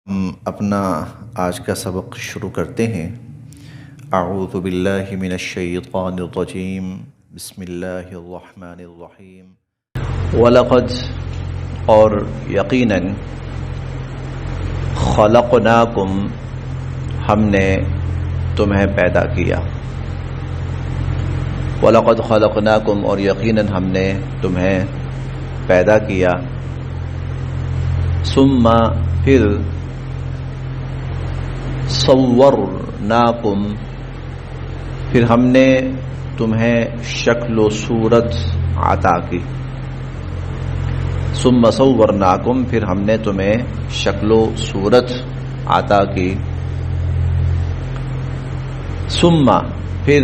ہم اپنا آج کا سبق شروع کرتے ہیں۔ اعوذ باللہ من الشیطان الرجیم، بسم اللہ الرحمن الرحیم۔ وَلَقَدْ اور یقیناً خلقناکم ہم نے تمہیں پیدا کیا۔ وَلَقَدْ خلقناکم اور یقیناً ہم نے تمہیں پیدا کیا۔ ثم پھر صورناکم پھر ہم نے تمہیں شکل و صورت عطا کی۔ ثم صورناکم پھر ہم نے تمہیں شکل و صورت عطا کی۔ ثم پھر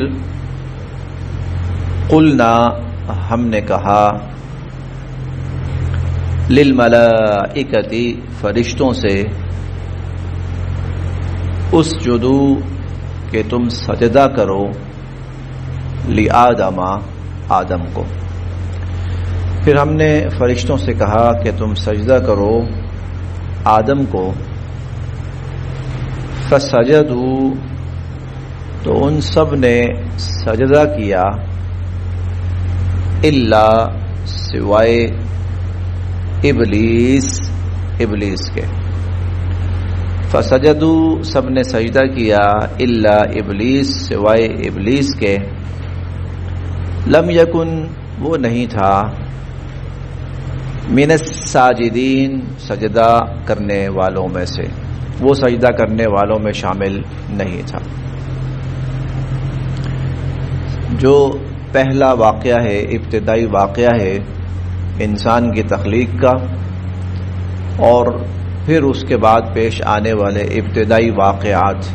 قلنا ہم نے کہا للملائکتی فرشتوں سے اسجدو کہ تم سجدہ کرو لآدم آدم کو۔ پھر ہم نے فرشتوں سے کہا کہ تم سجدہ کرو آدم کو۔ فسجدوا تو ان سب نے سجدہ کیا، الا سوائے ابلیس کے۔ فسجدوا سب نے سجدہ کیا، الا ابلیس سوائے ابلیس کے۔ لم یکن وہ نہیں تھا، من الساجدین سجدہ کرنے والوں میں سے، وہ سجدہ کرنے والوں میں شامل نہیں تھا۔ جو پہلا واقعہ ہے، ابتدائی واقعہ ہے انسان کی تخلیق کا، اور پھر اس کے بعد پیش آنے والے ابتدائی واقعات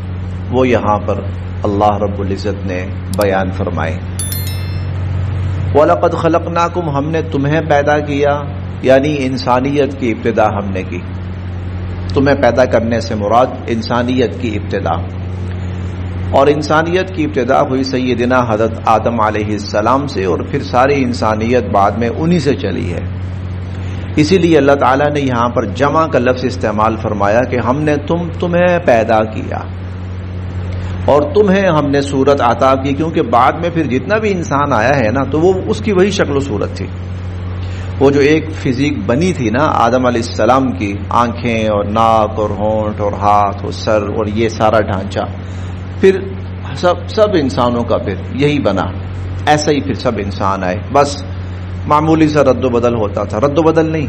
وہ یہاں پر اللہ رب العزت نے بیان فرمائے۔ وَلَقَدْ خَلَقْنَاكُمْ ہم نے تمہیں پیدا کیا، یعنی انسانیت کی ابتدا ہم نے کی۔ تمہیں پیدا کرنے سے مراد انسانیت کی ابتدا، اور انسانیت کی ابتدا ہوئی سیدنا حضرت آدم علیہ السلام سے، اور پھر ساری انسانیت بعد میں انہی سے چلی ہے۔ اسی لیے اللہ تعالیٰ نے یہاں پر جمع کا لفظ استعمال فرمایا کہ ہم نے تمہیں پیدا کیا اور تمہیں ہم نے صورت عطا کی، کیونکہ بعد میں پھر جتنا بھی انسان آیا ہے نا تو وہ اس کی وہی شکل و صورت تھی۔ وہ جو ایک فزیک بنی تھی نا آدم علیہ السلام کی، آنکھیں اور ناک اور ہونٹ اور ہاتھ اور سر اور یہ سارا ڈھانچہ، پھر سب انسانوں کا پھر یہی بنا، ایسا ہی پھر سب انسان آئے۔ بس معمولی سا رد و بدل ہوتا تھا، رد و بدل نہیں،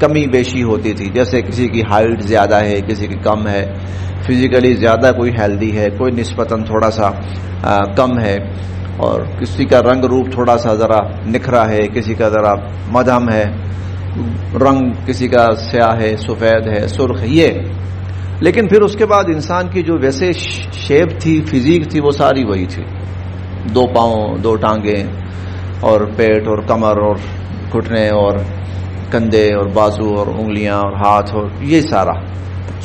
کمی بیشی ہوتی تھی، جیسے کسی کی ہائٹ زیادہ ہے، کسی کی کم ہے، فزیکلی زیادہ کوئی ہیلدی ہے، کوئی نسبتاً تھوڑا سا کم ہے، اور کسی کا رنگ روپ تھوڑا سا ذرا نکھرا ہے، کسی کا ذرا مدھم ہے، رنگ کسی کا سیاہ ہے، سفید ہے، سرخ ہے، یہ۔ لیکن پھر اس کے بعد انسان کی جو ویسے شیپ تھی، فزیک تھی، وہ ساری وہی تھی، 2 پاؤں 2 ٹانگیں اور پیٹ اور کمر اور گھٹنے اور کندھے اور بازو اور انگلیاں اور ہاتھ اور یہ سارا۔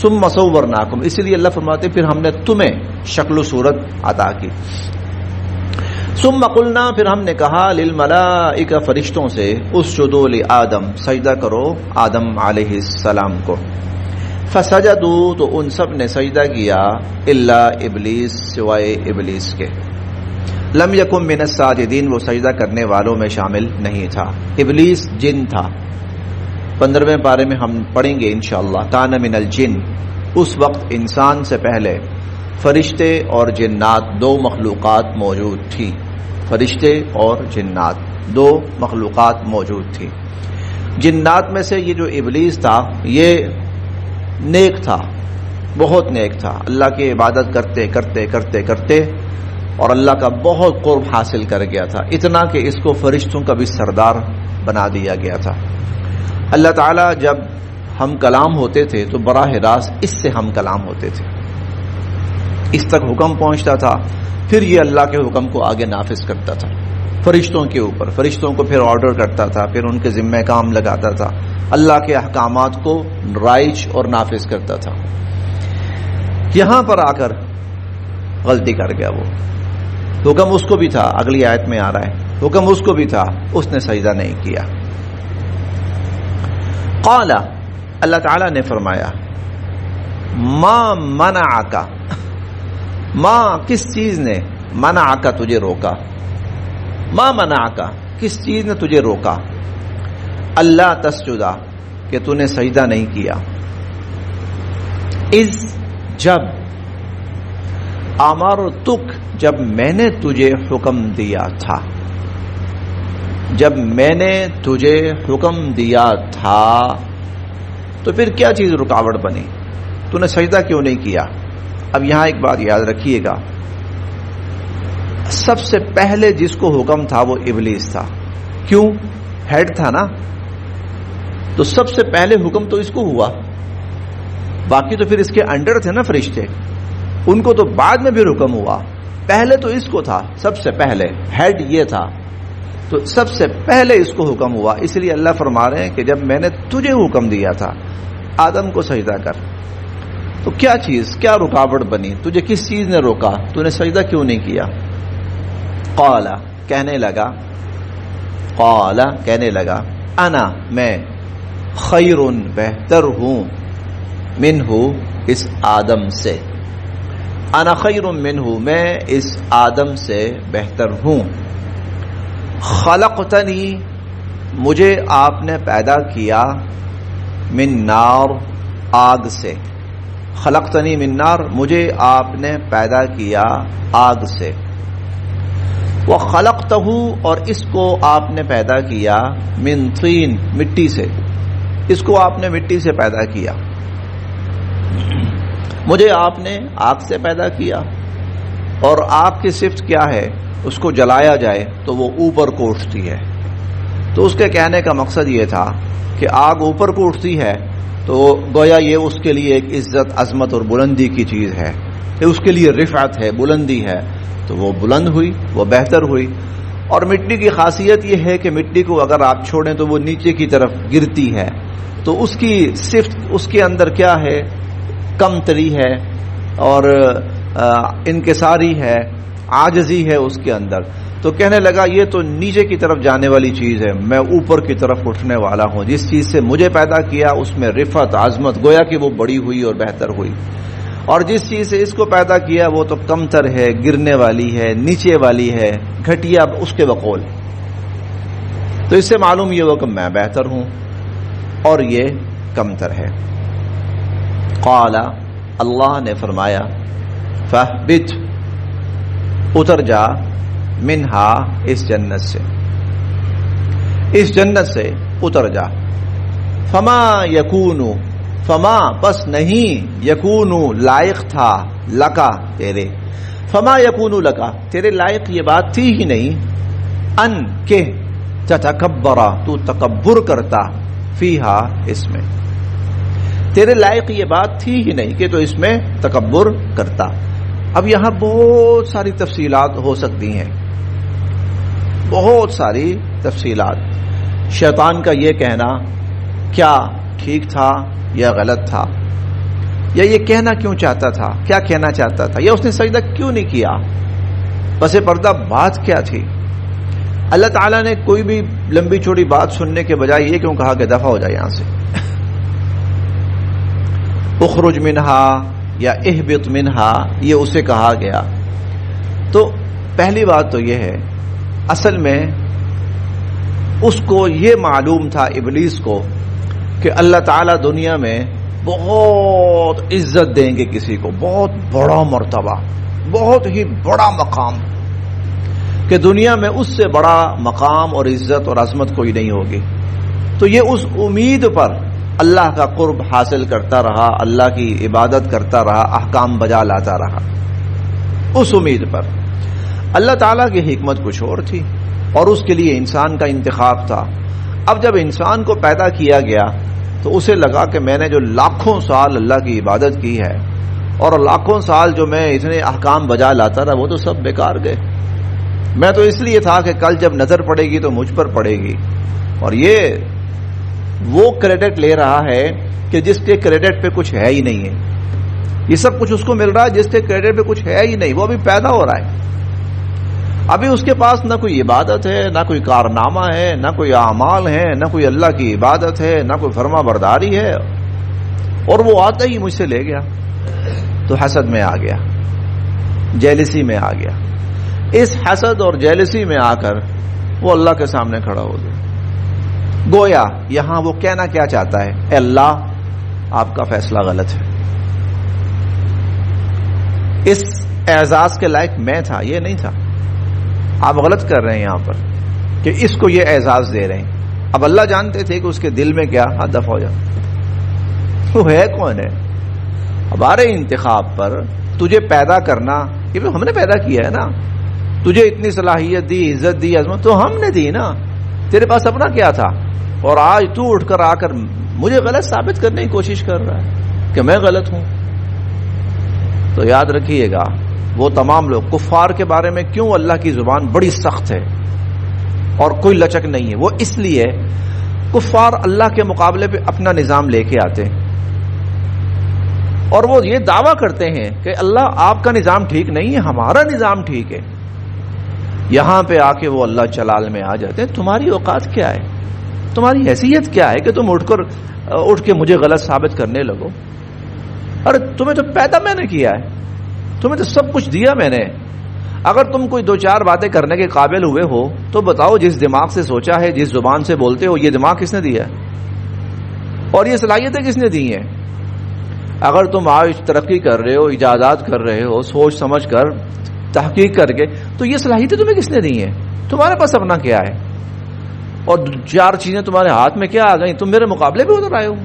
ثم صورناکم اسی لیے اللہ فرماتے پھر ہم نے تمہیں شکل و صورت عطا کی۔ ثم قلنا پھر ہم نے کہا للملائکہ فرشتوں سے اسجدوا لآدم سجدہ کرو آدم علیہ السلام کو۔ فسجدوا تو ان سب نے سجدہ کیا، الا ابلیس سوائے ابلیس کے۔ لم یکن من الساجدین وہ سجدہ کرنے والوں میں شامل نہیں تھا۔ ابلیس جن تھا، 15ویں پارے میں ہم پڑھیں گے انشاءاللہ۔ کان من الجن اس وقت انسان سے پہلے فرشتے اور جنات 2 مخلوقات موجود تھی، فرشتے اور جنات 2 مخلوقات موجود تھی۔ جنات میں سے یہ جو ابلیس تھا یہ نیک تھا، بہت نیک تھا، اللہ کی عبادت کرتے کرتے کرتے کرتے اور اللہ کا بہت قرب حاصل کر گیا تھا، اتنا کہ اس کو فرشتوں کا بھی سردار بنا دیا گیا تھا۔ اللہ تعالیٰ جب ہم کلام ہوتے تھے تو براہ راست اس سے ہم کلام ہوتے تھے، اس تک حکم پہنچتا تھا، پھر یہ اللہ کے حکم کو آگے نافذ کرتا تھا فرشتوں کے اوپر، فرشتوں کو پھر آرڈر کرتا تھا، پھر ان کے ذمہ کام لگاتا تھا، اللہ کے احکامات کو رائج اور نافذ کرتا تھا۔ یہاں پر آ کر غلطی کر گیا وہ، حکم اس کو بھی تھا، اگلی آیت میں آ رہا ہے، حکم اس کو بھی تھا، اس نے سجدہ نہیں کیا۔ قال اللہ تعالیٰ نے فرمایا ما منعک، ماں کس چیز نے، منعک تجھے روکا، ما منعک کس چیز نے تجھے روکا، اللہ تسجدا کہ تو نے سجدہ نہیں کیا، اذ جب، امرتک جب میں نے تجھے حکم دیا تھا، جب میں نے تجھے حکم دیا تھا، تو پھر کیا چیز رکاوٹ بنی، تو نے سجدہ کیوں نہیں کیا؟ اب یہاں ایک بات یاد رکھیے گا، سب سے پہلے جس کو حکم تھا وہ ابلیس تھا، کیوں؟ ہیڈ تھا نا، تو سب سے پہلے حکم تو اس کو ہوا، باقی تو پھر اس کے انڈر تھے نا فرشتے، ان کو تو بعد میں بھی حکم ہوا، پہلے تو اس کو تھا، سب سے پہلے ہیڈ یہ تھا، تو سب سے پہلے اس کو حکم ہوا، اس لیے اللہ فرما رہے ہیں کہ جب میں نے تجھے حکم دیا تھا آدم کو سجدہ کر، تو کیا چیز، کیا رکاوٹ بنی، تجھے کس چیز نے روکا، تو نے سجدہ کیوں نہیں کیا؟ قال کہنے لگا، قال کہنے لگا، انا میں، خیر بہتر ہوں، منہ اس آدم سے، انا خیر منہ میں اس آدم سے بہتر ہوں، خلقتنی مجھے آپ نے پیدا کیا، من نار آگ سے، خلقتنی من نار مجھے آپ نے پیدا کیا آگ سے، وخلقتہ اور اس کو آپ نے پیدا کیا، من طین مٹی سے، اس کو آپ نے مٹی سے پیدا کیا، مجھے آپ نے آگ سے پیدا کیا، اور آگ کی صفت کیا ہے، اس کو جلایا جائے تو وہ اوپر کو اٹھتی ہے، تو اس کے کہنے کا مقصد یہ تھا کہ آگ اوپر کو اٹھتی ہے تو گویا یہ اس کے لیے ایک عزت، عظمت اور بلندی کی چیز ہے، اس کے لیے رفعت ہے، بلندی ہے، تو وہ بلند ہوئی، وہ بہتر ہوئی۔ اور مٹی کی خاصیت یہ ہے کہ مٹی کو اگر آپ چھوڑیں تو وہ نیچے کی طرف گرتی ہے، تو اس کی صفت، اس کے اندر کیا ہے، کم تری ہے اور انکساری ہے، عاجزی ہے اس کے اندر، تو کہنے لگا یہ تو نیچے کی طرف جانے والی چیز ہے، میں اوپر کی طرف اٹھنے والا ہوں، جس چیز سے مجھے پیدا کیا اس میں رفعت، عظمت، گویا کہ وہ بڑی ہوئی اور بہتر ہوئی، اور جس چیز سے اس کو پیدا کیا وہ تو کم تر ہے، گرنے والی ہے، نیچے والی ہے، گھٹیا اس کے بقول، تو اس سے معلوم یہ ہوا کہ میں بہتر ہوں اور یہ کم تر ہے۔ قال اللہ نے فرمایا، فاہبط اتر جا، منہا اس جنت سے، اس جنت سے اتر جا، فما یکون، فما پس نہیں، یکون لائق تھا، لکا تیرے، فما یکون لکا تیرے لائق یہ بات تھی ہی نہیں، ان کہ تتکبرا تو تکبر کرتا، فیہا اس میں، تیرے لائق یہ بات تھی ہی نہیں کہ تو اس میں تکبر کرتا۔ اب یہاں بہت ساری تفصیلات ہو سکتی ہیں، بہت ساری تفصیلات، شیطان کا یہ کہنا کیا ٹھیک تھا یا غلط تھا، یا یہ کہنا کیوں چاہتا تھا، کیا کہنا چاہتا تھا، یا اس نے سجدہ کیوں نہیں کیا، پس پردہ بات کیا تھی۔ اللہ تعالیٰ نے کوئی بھی لمبی چوڑی بات سننے کے بجائے یہ کیوں کہا کہ دفع ہو جائے یہاں سے، اخرج منہا یا اہبط منہا، یہ اسے کہا گیا۔ تو پہلی بات تو یہ ہے، اصل میں اس کو یہ معلوم تھا، ابلیس کو، کہ اللہ تعالیٰ دنیا میں بہت عزت دیں گے کسی کو، بہت بڑا مرتبہ، بہت ہی بڑا مقام، کہ دنیا میں اس سے بڑا مقام اور عزت اور عظمت کوئی نہیں ہوگی، تو یہ اس امید پر اللہ کا قرب حاصل کرتا رہا، اللہ کی عبادت کرتا رہا، احکام بجا لاتا رہا، اس امید پر۔ اللہ تعالیٰ کی حکمت کچھ اور تھی، اور اس کے لیے انسان کا انتخاب تھا۔ اب جب انسان کو پیدا کیا گیا تو اسے لگا کہ میں نے جو لاکھوں سال اللہ کی عبادت کی ہے اور لاکھوں سال جو میں اتنے احکام بجا لاتا رہا، وہ تو سب بیکار گئے، میں تو اس لیے تھا کہ کل جب نظر پڑے گی تو مجھ پر پڑے گی، اور یہ وہ کریڈٹ لے رہا ہے کہ جس کے کریڈٹ پہ کچھ ہے ہی نہیں ہے، یہ سب کچھ اس کو مل رہا ہے جس کے کریڈٹ پہ کچھ ہے ہی نہیں، وہ ابھی پیدا ہو رہا ہے، ابھی اس کے پاس نہ کوئی عبادت ہے، نہ کوئی کارنامہ ہے، نہ کوئی اعمال ہے، نہ کوئی اللہ کی عبادت ہے، نہ کوئی فرما برداری ہے، اور وہ آتا ہی مجھ سے لے گیا، تو حسد میں آ گیا، جیلسی میں آ گیا۔ اس حسد اور جیلسی میں آ کر وہ اللہ کے سامنے کھڑا ہو گیا۔ گویا یہاں وہ کہنا کیا چاہتا ہے؟ اے اللہ، آپ کا فیصلہ غلط ہے۔ اس اعزاز کے لائق میں تھا، یہ نہیں تھا، آپ غلط کر رہے ہیں یہاں پر کہ اس کو یہ اعزاز دے رہے ہیں۔ اب اللہ جانتے تھے کہ اس کے دل میں کیا دفع ہو جائے، وہ ہے کون ہے؟ ہمارے انتخاب پر تجھے پیدا کرنا یہ ہم نے پیدا کیا ہے نا، تجھے اتنی صلاحیت دی، عزت دی، عظمت تو ہم نے دی نا، تیرے پاس اپنا کیا تھا؟ اور آج تو اٹھ کر آ کر مجھے غلط ثابت کرنے کی کوشش کر رہا ہے کہ میں غلط ہوں۔ تو یاد رکھیے گا وہ تمام لوگ کفار کے بارے میں کیوں اللہ کی زبان بڑی سخت ہے اور کوئی لچک نہیں ہے؟ وہ اس لیے کفار اللہ کے مقابلے پہ اپنا نظام لے کے آتے ہیں اور وہ یہ دعویٰ کرتے ہیں کہ اللہ آپ کا نظام ٹھیک نہیں ہے، ہمارا نظام ٹھیک ہے۔ یہاں پہ آ کے وہ اللہ جلال میں آ جاتے ہیں، تمہاری اوقات کیا ہے، تمہاری حیثیت کیا ہے کہ تم اٹھ کے مجھے غلط ثابت کرنے لگو؟ ارے تمہیں تو پیدا میں نے کیا ہے، تمہیں تو سب کچھ دیا میں نے۔ اگر تم کوئی دو چار باتیں کرنے کے قابل ہوئے ہو تو بتاؤ، جس دماغ سے سوچا ہے، جس زبان سے بولتے ہو، یہ دماغ کس نے دیا ہے اور یہ صلاحیتیں کس نے دی ہیں؟ اگر تم آج ترقی کر رہے ہو، ایجادات کر رہے ہو، سوچ سمجھ کر تحقیق کر کے، تو یہ صلاحیتیں تمہیں کس نے دی ہیں؟ تمہارے پاس اپنا کیا ہے؟ اور چار چیزیں تمہارے ہاتھ میں کیا آ گئیں؟ تم میرے مقابلے پہ اتر آئے ہو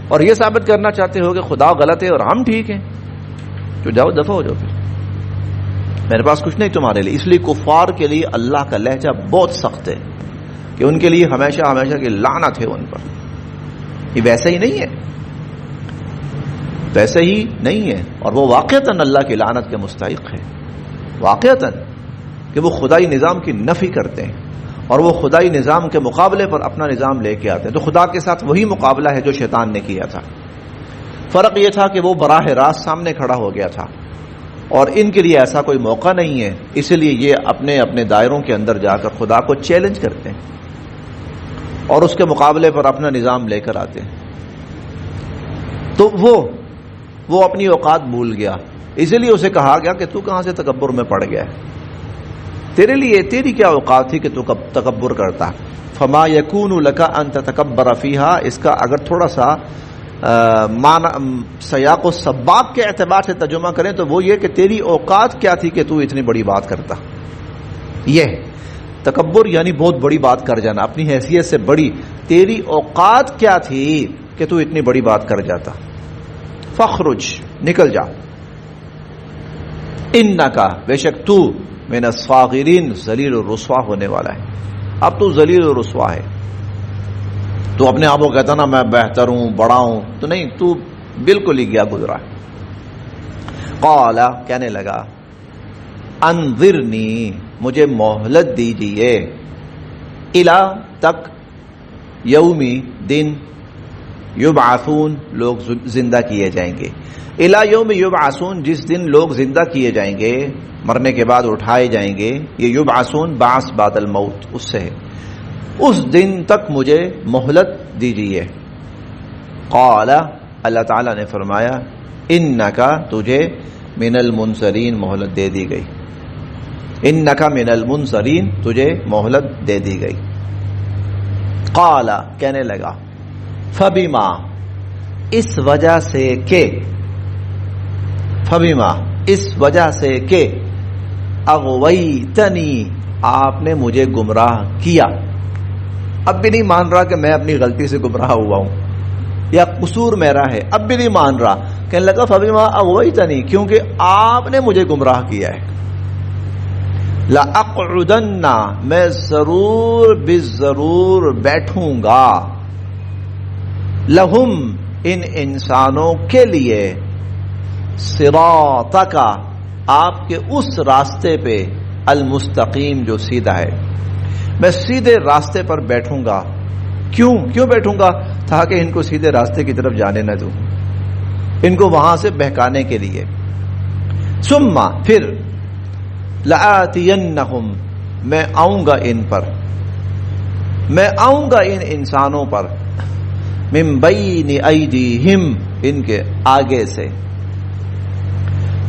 اور یہ ثابت کرنا چاہتے ہو کہ خدا غلط ہے اور ہم ٹھیک ہیں، تو جاؤ دفع ہو جاؤ، پھر میرے پاس کچھ نہیں تمہارے لیے۔ اس لیے کفار کے لیے اللہ کا لہجہ بہت سخت ہے کہ ان کے لیے ہمیشہ ہمیشہ کی لعنت ہے ان پر۔ یہ ویسے ہی نہیں ہے، ویسے ہی نہیں ہے، اور وہ واقعتاً اللہ کی لعنت کے مستحق ہے، واقعتاً کہ وہ خدائی نظام کی نفی کرتے ہیں اور وہ خدائی نظام کے مقابلے پر اپنا نظام لے کے آتے ہیں۔ تو خدا کے ساتھ وہی مقابلہ ہے جو شیطان نے کیا تھا، فرق یہ تھا کہ وہ براہ راست سامنے کھڑا ہو گیا تھا، اور ان کے لیے ایسا کوئی موقع نہیں ہے، اسی لیے یہ اپنے اپنے دائروں کے اندر جا کر خدا کو چیلنج کرتے ہیں اور اس کے مقابلے پر اپنا نظام لے کر آتے ہیں۔ تو وہ اپنی اوقات بھول گیا، اسی لیے اسے کہا گیا کہ تو کہاں سے تکبر میں پڑ گیا ہے، تیرے لیے تیری کیا اوقات تھی کہ تو تکبر کرتا؟ فما یکون لک ان تتکبر فیہا، اس کا اگر تھوڑا سا سیاق و سباق کے اعتبار سے ترجمہ کریں تو وہ یہ کہ تیری اوقات کیا تھی کہ تو اتنی بڑی بات کرتا۔ یہ تکبر یعنی بہت بڑی بات کر جانا، اپنی حیثیت سے بڑی، تیری اوقات کیا تھی کہ تو اتنی بڑی بات کر جاتا؟ فخرج، نکل جا، انکا، بے شک تو، من الصاغرین، ذلیل و رسوا ہونے والا ہے۔ اب تو ذلیل و رسوا ہے، تو اپنے آپ کو کہتا نا میں بہتر ہوں، بڑا ہوں، تو نہیں، تو بالکل ہی گیا گزرا۔ قال، کہنے لگا، انظرنی، مجھے مہلت دیجیے، الی، تک، یومی، دن، یبعثون، لوگ زندہ کیے جائیں گے، الی یوم یبعثون، جس دن لوگ زندہ کیے جائیں گے، مرنے کے بعد اٹھائے جائیں گے، یہ یبعثون بعث بعد الموت، اس سے ہے، اس دن تک مجھے مہلت دیجیے۔ قال، اللہ تعالیٰ نے فرمایا، انکا، تجھے، من المنظرین، مہلت دے دی گئی، انکا من المنظرین، تجھے مہلت دے دی گئی۔ قال، کہنے لگا، فبما، اس وجہ سے کہ، فبما، اس وجہ سے کہ، اغویتنی، آپ نے مجھے گمراہ کیا۔ اب بھی نہیں مان رہا کہ میں اپنی غلطی سے گمراہ ہوا ہوں یا قصور میرا ہے، اب بھی نہیں مان رہا، کہنے لگا فبما اغویتنی، کیونکہ آپ نے مجھے گمراہ کیا ہے، لأقعدن، میں ضرور بالضرور بیٹھوں گا، لہم، ان انسانوں کے لیے، صراطک، آپ کے اس راستے پہ، المستقیم، جو سیدھا ہے، میں سیدھے راستے پر بیٹھوں گا۔ کیوں بیٹھوں گا؟ تاکہ ان کو سیدھے راستے کی طرف جانے نہ دوں، ان کو وہاں سے بہکانے کے لیے۔ ثم، پھر، لآتینہم، میں آؤں گا ان پر، میں آؤں گا ان انسانوں پر، من بین ایدیہم، ان کے آگے سے،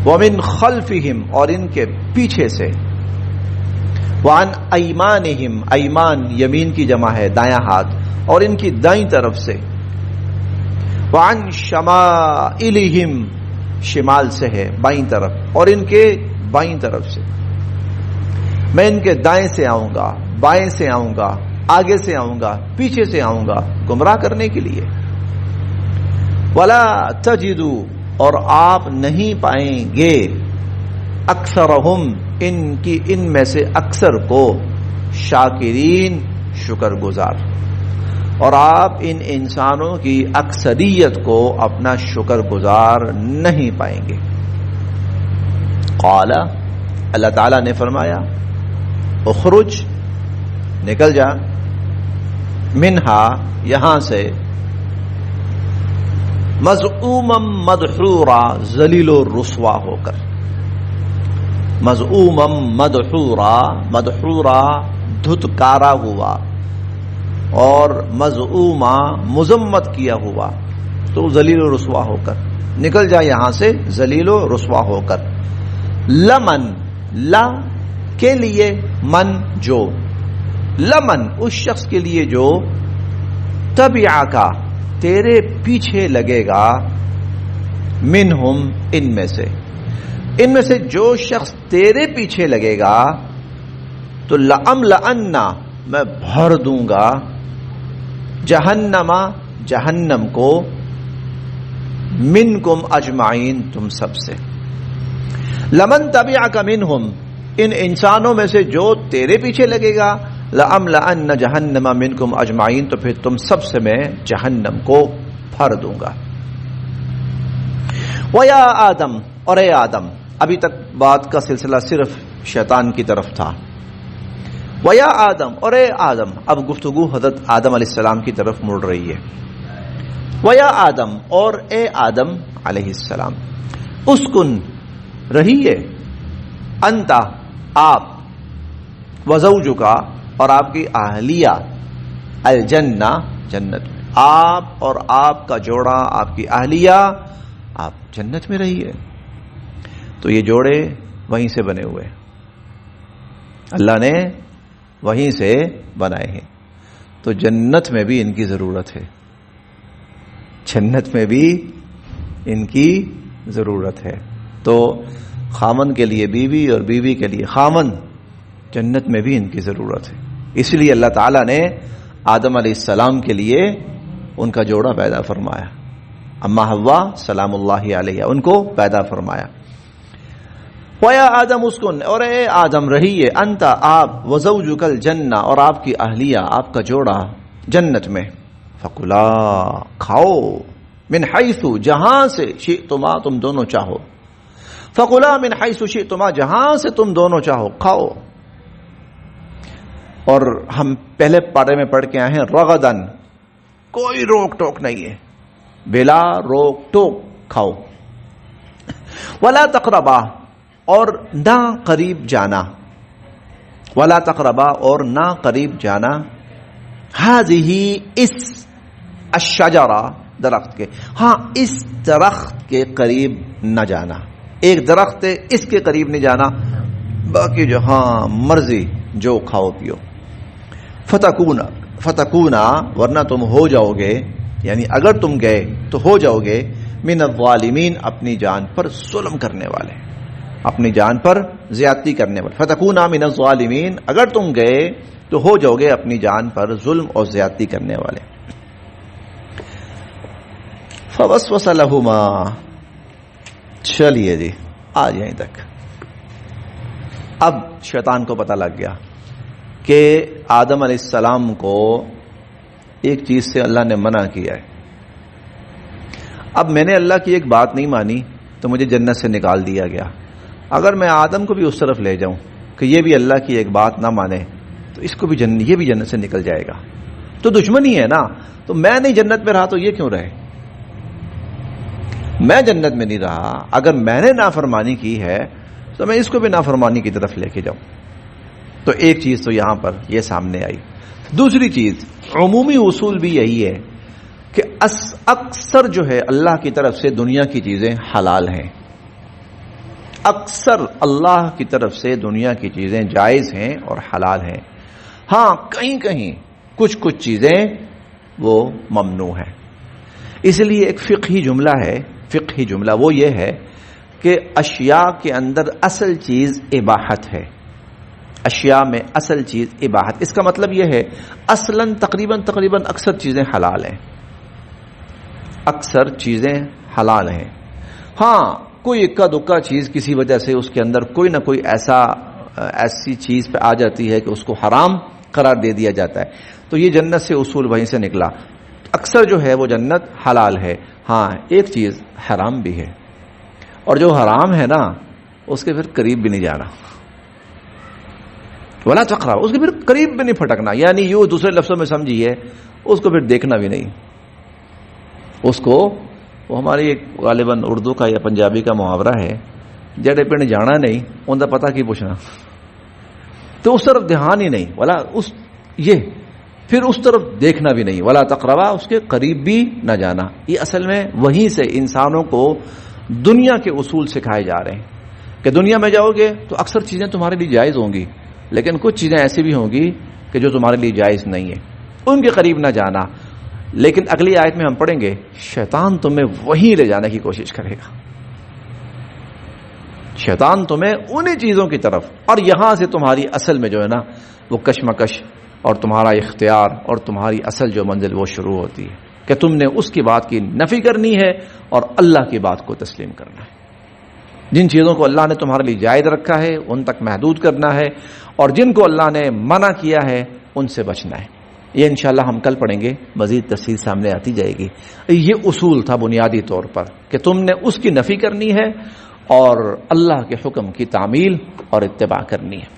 ومن خلفہم اور ان کے پیچھے سے، وعن ایمانہم، ایمان یمین کی جمع ہے دایاں ہاتھ، اور ان کی دائیں طرف سے، وعن شمائلہم شمال سے ہے بائیں طرف، اور ان کے بائیں طرف سے، میں ان کے دائیں سے آؤں گا، بائیں سے آؤں گا، آگے سے آؤں گا، پیچھے سے آؤں گا، گمراہ کرنے کے لیے۔ ولا تجدوا اور آپ نہیں پائیں گے اکثرہم ان میں سے اکثر کو شاکرین شکر گزار، اور آپ ان انسانوں کی اکثریت کو اپنا شکر گزار نہیں پائیں گے۔ قال اللہ تعالی نے فرمایا اخرج نکل جا، منہا یہاں سے، مذعوما مدحورا ذلیل و رسوا ہو کر، مذعوما مدحورا، مدحورا دھتکارا ہوا، اور مذعوما مذمت کیا ہوا، تو ذلیل و رسوا ہو کر نکل جا یہاں سے، ذلیل و رسوا ہو کر۔ لمن لا کے لیے، من جو، لمن اس شخص کے لیے جو تبعک تیرے پیچھے لگے گا، منہم ان میں سے جو شخص تیرے پیچھے لگے گا، تو لأملأن میں بھر دوں گا، جہنم جہنم کو، منکم اجمعین تم سب سے۔ لمن تبعک منہم ان انسانوں میں سے جو تیرے پیچھے لگے گا، لأملأن جہنم منکم اجمعین تو پھر تم سب سے میں جہنم کو بھر دوں گا۔ ویا آدم اور اے آدم، ابھی تک بات کا سلسلہ صرف شیطان کی طرف تھا۔ ویا آدم اور اے آدم، اب گفتگو حضرت آدم علیہ السلام کی طرف مڑ رہی ہے۔ ویا آدم اور اے آدم علیہ السلام، اسکن رہیے، انتا آپ، وزوجکا اور آپ کی اہلیہ، الجنہ جنت میں، آپ اور آپ کا جوڑا، آپ کی اہلیہ، آپ جنت میں رہیے۔ تو یہ جوڑے وہیں سے بنے ہوئے، اللہ نے وہیں سے بنائے ہیں، تو جنت میں بھی ان کی ضرورت ہے، جنت میں بھی ان کی ضرورت ہے۔ تو خامن کے لیے بیوی اور بیوی کے لیے خامن، جنت میں بھی ان کی ضرورت ہے۔ اس لیے اللہ تعالیٰ نے آدم علیہ السلام کے لیے ان کا جوڑا پیدا فرمایا، اما حوا سلام اللہ علیہ ان کو پیدا فرمایا۔ وَيَا آدم اسکن اور اے آدم رہیے، انت آپ، وزوجک الجنہ اور آپ کی اہلیہ، آپ کا جوڑا جنت میں، فکلا کھاؤ، من حیث جہاں سے، شئتما تم دونوں چاہو، فکلا من حیث شئتما جہاں سے تم دونوں چاہو کھاؤ۔ اور ہم پہلے پارے میں پڑھ کے آئے ہیں رغدن، کوئی روک ٹوک نہیں ہے، بلا روک ٹوک کھاؤ۔ ولا تقربا اور نہ قریب جانا، ولا تقربا اور نہ قریب جانا، ہذہ اس، الشجرہ درخت کے، ہاں اس درخت کے قریب نہ جانا، ایک درخت ہے اس کے قریب نہیں جانا، باقی جو ہاں مرضی جو کھاؤ پیو۔ فتکونا ورنہ تم ہو جاؤ گے، یعنی اگر تم گئے تو ہو جاؤ گے، من الظالمین اپنی جان پر ظلم کرنے والے، اپنی جان پر زیادتی کرنے والے۔ فتکونا من الظالمین اگر تم گئے تو ہو جاؤ گے اپنی جان پر ظلم اور زیادتی کرنے والے۔ فوسوس لہما، چلیے جی آج یہیں تک۔ اب شیطان کو پتہ لگ گیا کہ آدم علیہ السلام کو ایک چیز سے اللہ نے منع کیا ہے، اب میں نے اللہ کی ایک بات نہیں مانی تو مجھے جنت سے نکال دیا گیا، اگر میں آدم کو بھی اس طرف لے جاؤں کہ یہ بھی اللہ کی ایک بات نہ مانے تو اس کو بھی یہ بھی جنت سے نکل جائے گا، تو دشمنی ہے نا، تو میں نہیں جنت میں رہا تو یہ کیوں رہے، میں جنت میں نہیں رہا، اگر میں نے نافرمانی کی ہے تو میں اس کو بھی نافرمانی کی طرف لے کے جاؤں۔ تو ایک چیز تو یہاں پر یہ سامنے آئی۔ دوسری چیز عمومی اصول بھی یہی ہے کہ اکثر جو ہے اللہ کی طرف سے دنیا کی چیزیں حلال ہیں، اکثر اللہ کی طرف سے دنیا کی چیزیں جائز ہیں اور حلال ہیں. ہاں کہیں کہیں کچھ چیزیں وہ ممنوع ہیں. اس لیے ایک فقہی جملہ وہ یہ ہے کہ اشیاء کے اندر اصل چیز اباحت ہے، اشیاء میں اصل چیز اباحت. اس کا مطلب یہ ہے اصلاً تقریباً اکثر چیزیں حلال ہیں، اکثر چیزیں حلال ہیں. ہاں کوئی اکا دکا چیز کسی وجہ سے اس کے اندر کوئی نہ کوئی ایسی چیز پہ آ جاتی ہے کہ اس کو حرام قرار دے دیا جاتا ہے. تو یہ جنت سے اصول وہیں سے نکلا. اکثر جو ہے وہ جنت حلال ہے. ہاں ایک چیز حرام بھی ہے، اور جو حرام ہے نا اس کے پھر قریب بھی نہیں جانا، ولا تقربوا، اس کے پھر قریب بھی نہیں پھٹکنا. یعنی یوں دوسرے لفظوں میں سمجھیے اس کو پھر دیکھنا بھی نہیں. اس کو وہ ہماری ایک غالباً اردو کا یا پنجابی کا محاورہ ہے، جڑے پنڈ جانا نہیں ان کا پتہ کی پوچھنا. تو اس طرف دھیان ہی نہیں، ولا پھر اس طرف دیکھنا بھی نہیں، ولا تقربا، اس کے قریب بھی نہ جانا. یہ اصل میں وہیں سے انسانوں کو دنیا کے اصول سکھائے جا رہے ہیں کہ دنیا میں جاؤ گے تو اکثر چیزیں تمہارے لیے جائز ہوں گی، لیکن کچھ چیزیں ایسی بھی ہوں گی کہ جو تمہارے لیے جائز نہیں ہے، ان کے قریب نہ جانا. لیکن اگلی آیت میں ہم پڑھیں گے شیطان تمہیں وہیں لے جانے کی کوشش کرے گا. شیطان تمہیں انہی چیزوں کی طرف، اور یہاں سے تمہاری اصل میں جو ہے نا وہ کشمکش اور تمہارا اختیار اور تمہاری اصل جو منزل وہ شروع ہوتی ہے کہ تم نے اس کی بات کی نفی کرنی ہے اور اللہ کی بات کو تسلیم کرنا ہے. جن چیزوں کو اللہ نے تمہارے لیے جائز رکھا ہے ان تک محدود کرنا ہے، اور جن کو اللہ نے منع کیا ہے ان سے بچنا ہے. یہ انشاءاللہ ہم کل پڑھیں گے، مزید تفصیل سامنے آتی جائے گی. یہ اصول تھا بنیادی طور پر کہ تم نے اس کی نفی کرنی ہے اور اللہ کے حکم کی تعمیل اور اتباع کرنی ہے.